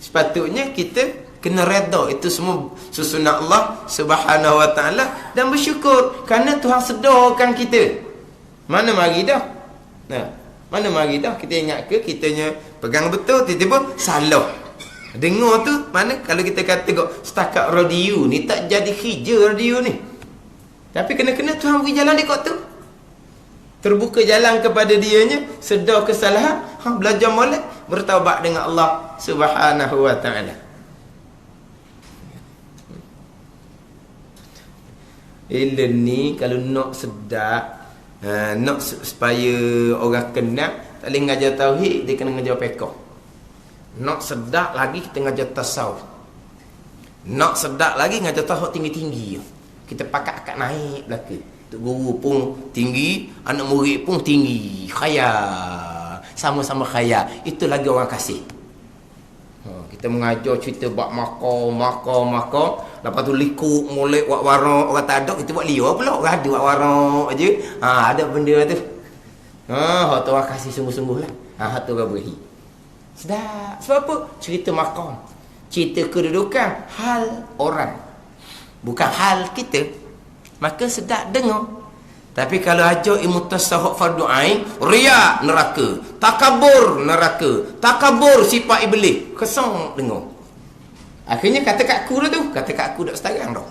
Sepatutnya kita kena redha itu semua susunan Allah Subhanahu wa ta'ala dan bersyukur kerana Tuhan sedarkan kita. Mana mari dah? Mana mari dah? Kita ingat ke kitanya pegang betul, tiba-tiba salah. Dengar tu mana kalau kita kata kok setakat radio ni tak jadi kerja radio ni. Tapi kena-kena Tuhan beri jalan dekat tu. Terbuka jalan kepada dianya, sedar kesalahan, belajar molek, bertaubat dengan Allah Subhanahu wa ta'ala. Ilmu ni kalau nak sedar, nak supaya orang kenal, tak boleh ngajar tauhid, dia kena ngajar fiqh. Nak sedar lagi kita ngajar tasawuf. Nak sedar lagi ngajar tauhid tinggi-tinggi. Kita pakat akak naik belakang. Guru pun tinggi, anak murid pun tinggi, khayal, sama-sama khayal. Itu lagi orang kasih. Kita mengajar cerita bab makam. Lepas tu likuk molek wak warak orang tak ada, kita buat liar pula. Orang ada wak warak aje. Ada benda tu. Hak tu orang kasih sungguh-sungguh lah. Hak tu orang beri. Sedap. Sebab apa? Cerita maqam. Cerita kedudukan hal orang. Bukan hal kita. Maka sedap dengar. Tapi kalau ajar ilmu tasawuf fardu ain, riya neraka, takabur neraka, takabur sifat iblis, kesang dengar. Akhirnya kata kat aku lah tu, kata kat aku dak setarang dah.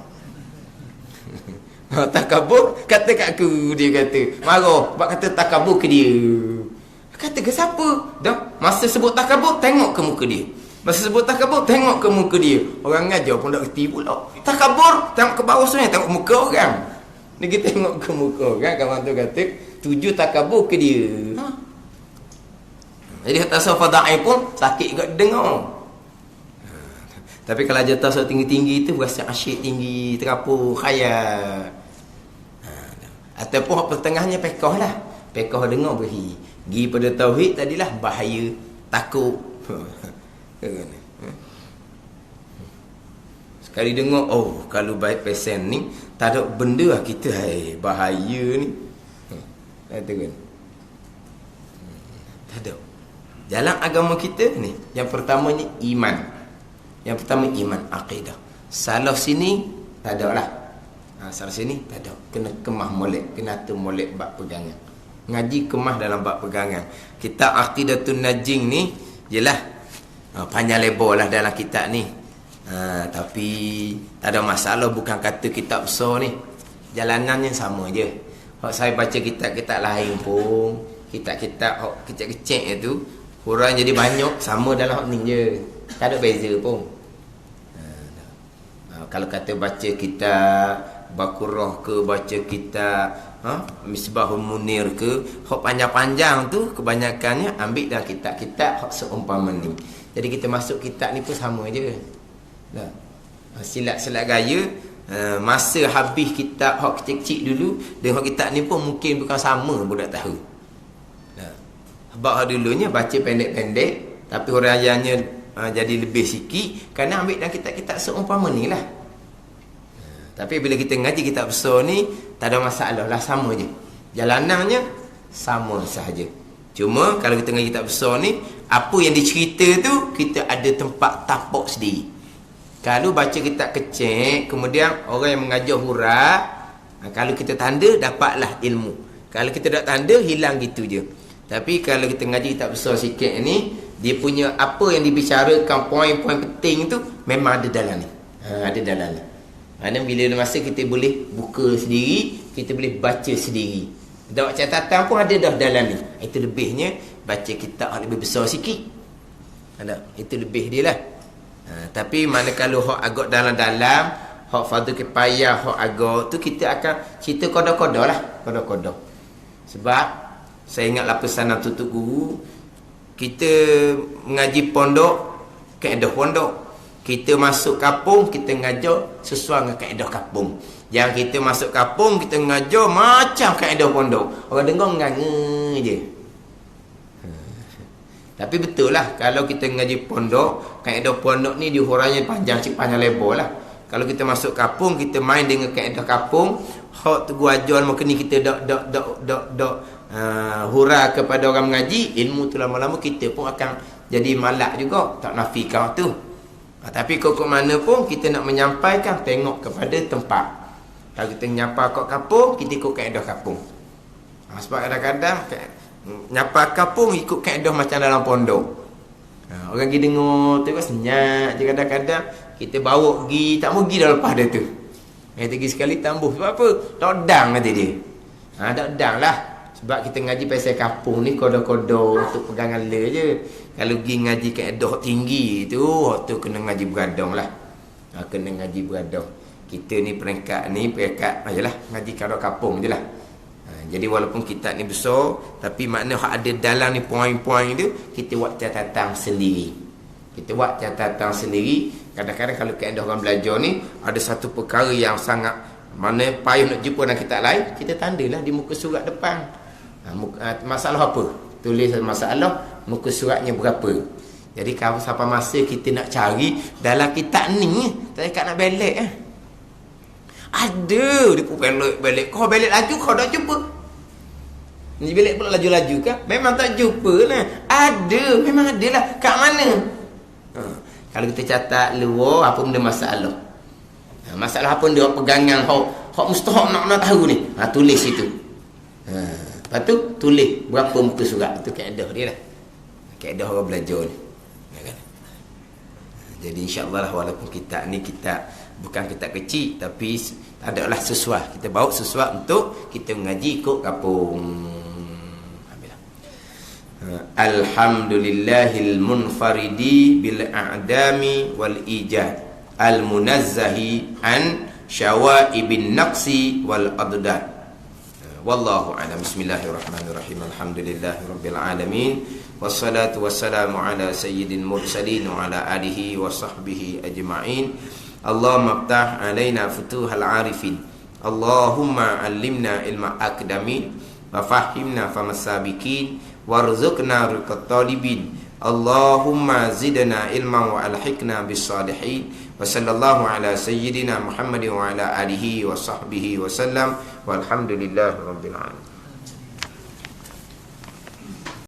Takabur kata kat aku, dia kata marah sebab kata takabur ke dia. Kata ke siapa? Dah masa sebut takabur tengok ke muka dia. Masa sebut takabur tengok ke muka dia. Orang ngajar pun tak reti pula. Takabur tengok ke bawah sebenarnya, tengok muka orang. Ni kita tengok ke muka orang, kawan tu kata tuju takabur ke dia. Jadi tasawuf fadai pun sakit juga dengar. Tapi kalau ajar tasawuf tinggi-tinggi tu berasa asyik tinggi, terapur, khayal. Ataupun pertengahnya pekoh lah. Pekoh dengar beri. Gi pada tauhid tadilah bahaya, takut. Sekali dengar, oh kalau baik pesen ni tak ada benda lah kita, bahaya ni. Kata kan? Tak ada. Jalan agama kita ni, yang pertamanya iman. Yang pertama iman, akidah. Salah sini tak ada lah. Salah sini tak ada. Kena kemah molek, kena tu molek bab pegangan. Ngaji kemah dalam bab pegangan. Kitab Aqidatun Najing ni jelah panjang lebar lah dalam kitab ni. Tapi tak ada masalah, bukan kata kitab besar ni. Jalanannya sama je. Hak saya baca kitab-kitab lain pun, kitab-kitab hak kecil-kecil tu, kurang jadi banyak, sama dalam hak ni je. Tak ada beza pun. Kalau kata baca kitab Baqarah ke, baca kitab Misbahul Munir ke, hak panjang-panjang tu kebanyakannya ambil dalam kitab-kitab hak seumpama ni. Jadi kita masuk kitab ni pun sama je. Dah. Silat-silat gaya, masa habis kitab hak kecil-kecil dulu dengan hak kitab ni pun mungkin bukan sama pun tak tahu. Dah. Sebab hak dulunya baca pendek-pendek, tapi huraiannya jadi lebih sikit kerana ambil dalam kitab-kitab seumpama ni lah. Tapi bila kita ngaji kitab besar ni, tak ada masalah lah, sama je. Jalanannya sama sahaja. Cuma kalau kita ngaji kitab besar ni, apa yang dicerita tu kita ada tempat tapak sendiri. Kalau baca kitab kecil, kemudian orang yang mengajar huraf, kalau kita tanda dapatlah ilmu. Kalau kita tak tanda, hilang gitu je. Tapi kalau kita ngaji kitab besar sikit ni, dia punya apa yang dibicarakan, poin-poin penting tu memang ada dalam ni. Ada dalam ni. Mana bila masa kita boleh buka sendiri, kita boleh baca sendiri. Dalam catatan pun ada dah dalam ni. Itu lebihnya baca kitab lebih besar sikit. Ada, itu lebih dia lah. Tapi mana kalau hak agak dalam-dalam, hak fardu kifayah, hak agak tu kita akan cerita kodoh-kodoh lah, kodoh-kodoh. Sebab saya ingatlah pesanan tutup guru, kita mengaji pondok, kaedah pondok. Kita masuk kampung, kita ngajar sesuai dengan kaedah kampung. Yang kita masuk kampung, kita ngajar macam kaedah pondok. Orang dengar nganga je. Tapi betul lah, kalau kita ngaji pondok, kaedah pondok ni dihurainya panjang lebar lah. Kalau kita masuk kampung, kita main dengan kaedah kampung, hak tu gua ajar maka ni kita dok hurai kepada orang mengaji, ilmu tu lama-lama kita pun akan jadi malak juga, tak nafikan tu. Tapi kok mana pun kita nak menyampaikan, tengok kepada tempat. Kalau kita nyapa kat kampung, kita ikut kaedah kampung. Sebab kadang-kadang nyapa kampung ikut kaedah macam dalam pondok. Orang pergi dengar tu kan senyap je, kadang-kadang kita bawa pergi, tak mau pergi dah lepas dia tu. Kita pergi sekali tambah. Sebab apa? Tak dang nanti dia. Tak dang lah. Sebab kita ngaji pasal kampung ni kodoh-kodoh untuk pegangan le je. Kalau pergi ngaji kaedah tinggi tu, kena ngaji beradang lah. Kena ngaji beradang. Kita ni peringkat ayolah ngaji kaedah kampung je lah. Jadi walaupun kitab ni besar, tapi makna ada dalam ni poin-poin tu, kita buat catatan sendiri. Kita buat catatan sendiri. Kadang-kadang kalau kaedah orang belajar ni, ada satu perkara yang sangat mana payah nak jumpa dalam kitab lain, kita tandalah di muka surat depan. Masalah apa? Tulis masalah, muka suratnya berapa. Jadi kalau sampai masa kita nak cari dalam kitab ni, tak dekat nak belek Ada dia pun balik. Kau balik laju kau dah jumpa. Ni balik pula laju-laju kan? Memang tak jumpa lah. Ada, memang ada lah. Kat mana? Kalau kita catat luar apa benda masalah. Masalah apa dia pegangan hok mustahak nak tahu ni. Tulis situ. Lepas tu tulis berapa muka surat. Itu kaedah dia lah. Kaedah orang belajar ni. Kan? Jadi insya-Allah lah, walaupun kitab ni kitab bukan kitab kecil tapi adalah sesuai. Kita bawa sesuai untuk kita mengaji ikut kampung. Alhamdulillahil munfaridi bil a'dami wal ijad al munazzahi an syawaibin naqsi wal adad. Wallahu a'lam. Bismillahirrahmanirrahim. Alhamdulillahirabbil alamin wassalatu wassalamu ala sayyidil mursalin wa ala alihi wa sahbihi ajma'in. Allahumma iftah alaina futuhal arifin. Allahumma allimna ilma akdamin wa fahimna famasabikin warzuqna rizqat talibin. Allahumma zidna ilman wa alhiqna bis salihin. Wa sallallahu ala sayyidina Muhammadin wa ala alihi wa sahbihi wa sallam. Walhamdulillahi rabbil alamin.